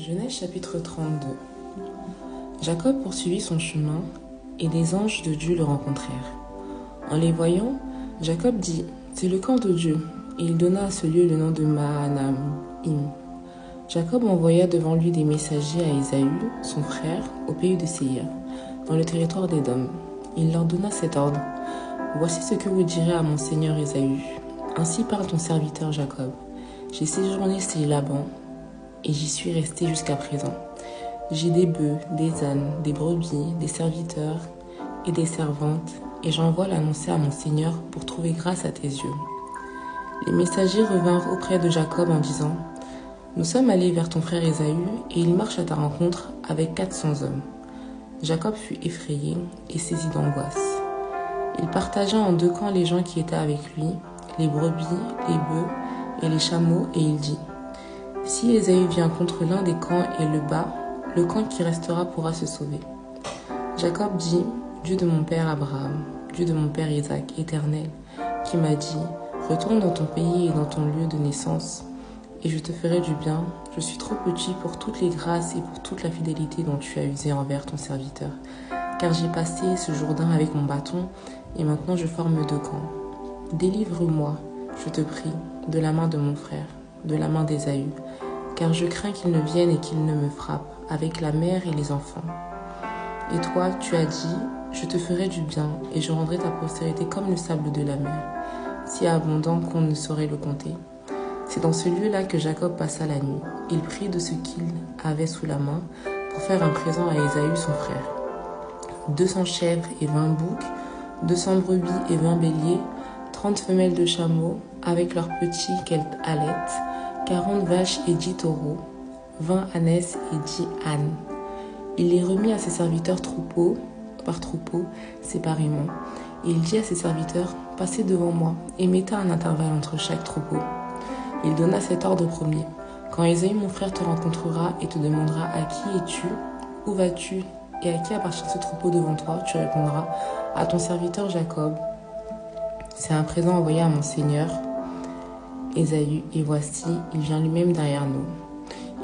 Genèse chapitre 32. Jacob poursuivit son chemin, et des anges de Dieu le rencontrèrent. En les voyant, Jacob dit, « C'est le camp de Dieu », et il donna à ce lieu le nom de Mahanaïm. Jacob envoya devant lui des messagers à Ésaü, son frère, au pays de Séir, dans le territoire d'Édom. Il leur donna cet ordre, « Voici ce que vous direz à mon seigneur Ésaü. Ainsi parle ton serviteur Jacob. J'ai séjourné chez Laban, et j'y suis resté jusqu'à présent. J'ai des bœufs, des ânes, des brebis, des serviteurs et des servantes, et j'envoie l'annoncer à mon Seigneur pour trouver grâce à tes yeux. » Les messagers revinrent auprès de Jacob en disant, « Nous sommes allés vers ton frère Ésaü, et il marche à ta rencontre avec 400 hommes. » Jacob fut effrayé et saisi d'angoisse. Il partagea en deux camps les gens qui étaient avec lui, les brebis, les bœufs et les chameaux, et il dit, « Si Ésaü vient contre l'un des camps et le bat, le camp qui restera pourra se sauver. » Jacob dit, « Dieu de mon père Abraham, Dieu de mon père Isaac, éternel, qui m'a dit, retourne dans ton pays et dans ton lieu de naissance, et je te ferai du bien. Je suis trop petit pour toutes les grâces et pour toute la fidélité dont tu as usé envers ton serviteur, car j'ai passé ce Jourdain avec mon bâton, et maintenant je forme deux camps. Délivre-moi, je te prie, de la main de mon frère, de la main d'Ésaü, car je crains qu'il ne vienne et qu'il ne me frappe, avec la mère et les enfants. Et toi, tu as dit, je te ferai du bien, et je rendrai ta postérité comme le sable de la mer, si abondant qu'on ne saurait le compter. » C'est dans ce lieu-là que Jacob passa la nuit. Il prit de ce qu'il avait sous la main pour faire un présent à Ésaü son frère. 200 chèvres et 20 boucs, 200 brebis et 20 béliers, 30 femelles de chameaux, avec leurs petits qu'elles allaitent, 40 vaches et 10 taureaux, 20 ânesses et 10 ânes. Il les remit à ses serviteurs troupeau par troupeau, séparément. Et il dit à ses serviteurs, « Passez devant moi, et mettez un intervalle entre chaque troupeau. » Il donna cet ordre au premier. « Quand Ésaü mon frère te rencontrera et te demandera, à qui es-tu, où vas-tu, et à qui appartient ce troupeau devant toi, tu répondras, à ton serviteur Jacob. C'est un présent envoyé à mon seigneur Ésaü, et voici, il vient lui-même derrière nous. »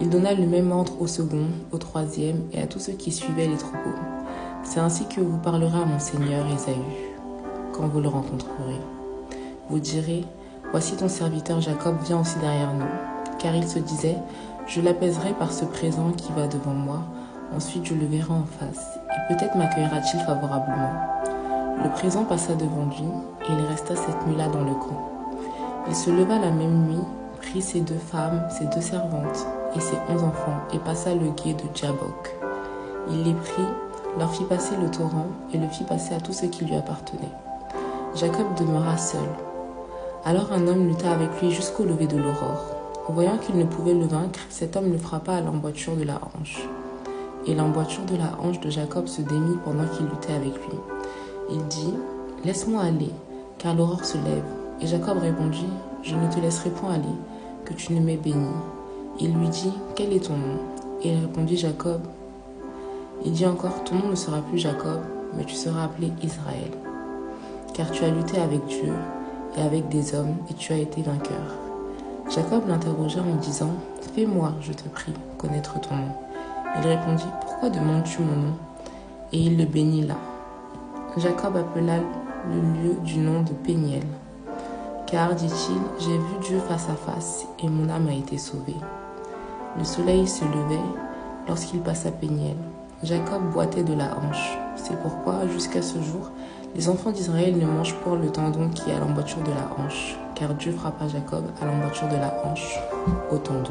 Il donna le même ordre au second, au troisième, et à tous ceux qui suivaient les troupeaux. « C'est ainsi que vous parlerez à mon seigneur Ésaü, quand vous le rencontrerez. Vous direz, voici ton serviteur Jacob vient aussi derrière nous. » Car il se disait, je l'apaiserai par ce présent qui va devant moi, ensuite je le verrai en face, et peut-être m'accueillera-t-il favorablement. Le présent passa devant lui, et il resta cette nuit-là dans le camp. Il se leva la même nuit, prit ses 2 femmes, ses 2 servantes, et ses 11 enfants, et passa le gué de Djabok. Il les prit, leur fit passer le torrent, et le fit passer à tout ce qui lui appartenait. Jacob demeura seul. Alors un homme lutta avec lui jusqu'au lever de l'aurore. Voyant qu'il ne pouvait le vaincre, cet homme le frappa à l'emboîture de la hanche. Et l'emboîture de la hanche de Jacob se démit pendant qu'il luttait avec lui. Il dit, « Laisse-moi aller, car l'aurore se lève. » Et Jacob répondit, « Je ne te laisserai point aller, que tu ne m'aies béni. » Il lui dit, « Quel est ton nom ?» Et il répondit, « Jacob. » Il dit encore, « Ton nom ne sera plus Jacob, mais tu seras appelé Israël. Car tu as lutté avec Dieu et avec des hommes, et tu as été vainqueur. » Jacob l'interrogea en disant, « Fais-moi, je te prie, connaître ton nom. » Il répondit, « Pourquoi demandes-tu mon nom ?» Et il le bénit là. Jacob appela le lieu du nom de Péniel. Car, dit-il, j'ai vu Dieu face à face, et mon âme a été sauvée. Le soleil se levait lorsqu'il passa Péniel. Jacob boitait de la hanche. C'est pourquoi, jusqu'à ce jour, les enfants d'Israël ne mangent point le tendon qui est à l'emboîture de la hanche, car Dieu frappa Jacob à l'emboîture de la hanche, au tendon.